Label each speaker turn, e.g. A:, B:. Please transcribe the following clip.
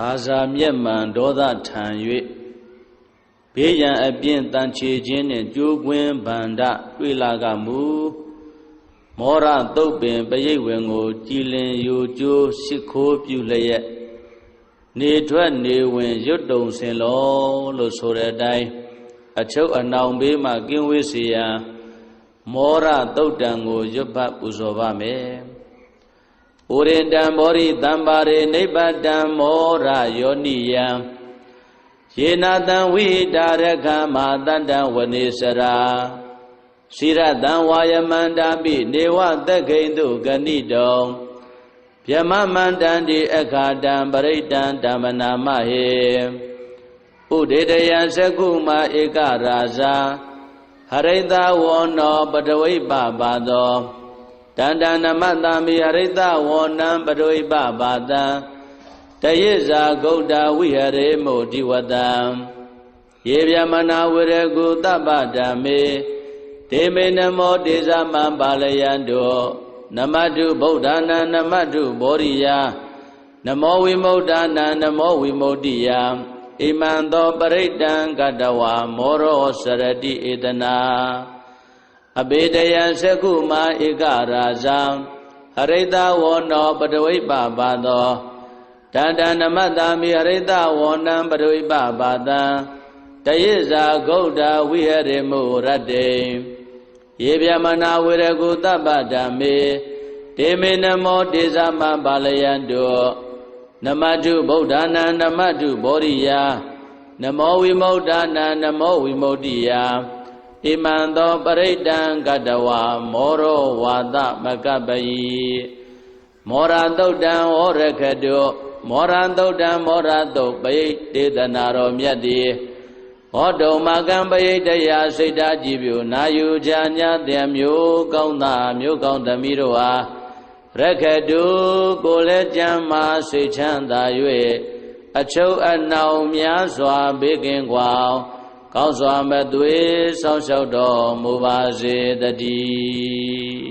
A: သာဇာမျက်မှန်ဒေါသထံ၍ဘေးရန်အပြင်းတန်ချေခြင်းနှင့်ကြိုးကွင်းဗန္ဒတွေ့လာကမူမောရသုတ်ပင်ပရိတ်ဝင်ကိုကြည်လင်ယိုကျိုးရှိခိုးပြုလျက်နေထွက်နေဝင်ရွတ်တုံစင်လောလို့ဆိုတဲ့အတိုင်းအချုပ်အနှောင်ဘေးမှကင်းဝေးစေရန်မောရသုတ်တံကိုရွတ်ပတ်ပူဇော်ပါမယ်။ဩရိတံဘောရိတံပါရေနိဗ္ဗတံမောရယောနိယံယေနတံဝိတာရခမာတတ္တဝနေစရာစိရတံဝါယမန္တာပိနေဝသက္ခိတုဂဏိတောဗျမမန္တံတိအခါတံပရိတံဓမ္မနာမဟေဥဒေတယံသကုမဧကရာဇာဟရိတဝောနောပတဝိပပါသောတန္တနမတ္တမိဟရိတဝောနံပတဝိပပါတံတယေဇာဂௌတဝိဟရေမုဒိဝတံယေဗျမနာဝရကုတပ္ပဓမ္မေဒေမေနမောတေဇမံပါလယံတောနမတုဗုဒ္ဓနာနမတုဘောရိယနမောဝိမု ddha နာနမောဝိမု ddhi ယဣမံသောပရိတံကတဝါမောရောစရတိဧတနာအဘေတယံသကုမာဧကရာဇံဟရိတဝောနောပတဝိပပါသောတန္တနမတ္တမိဟရိတဝောနံပတဝိပပါတံတယေဇာဂௌတဝိဟရေမုရတ္တေယေဗျမနာဝရကုတပ္ပဓမ္မေဒေမေနမောတေဇမံပါလယံတောနမတုဗုဒ္ဓနာနမတုဘောရိယနမောဝိမု ddha နာနမောဝိမု ddhi ယဣမံသောပရိတံကတဝါမောရောဝါသမကပ္ပယိမောရသုတ်တံဩရခတောမောရသုတ်တံမောရသုတ်ပယိတေသနာတော်မြတ်တိဟောတုံမကံပယိတယစိတ်ဓာကြည်ပြုနာယူကြညာတဲ့မျိုးကောင်းသားမျိုးကောင်းသမီးတို့အားရခတုကိုလည်းကြမ်းမာစိတ်ချမ်းသာ၍အချုပ်အနှောင်များစွာဘေးကင်းကွာကောင်းစွာမသွေးဆောင်းလျှောက်တော်မူပါစေတည်း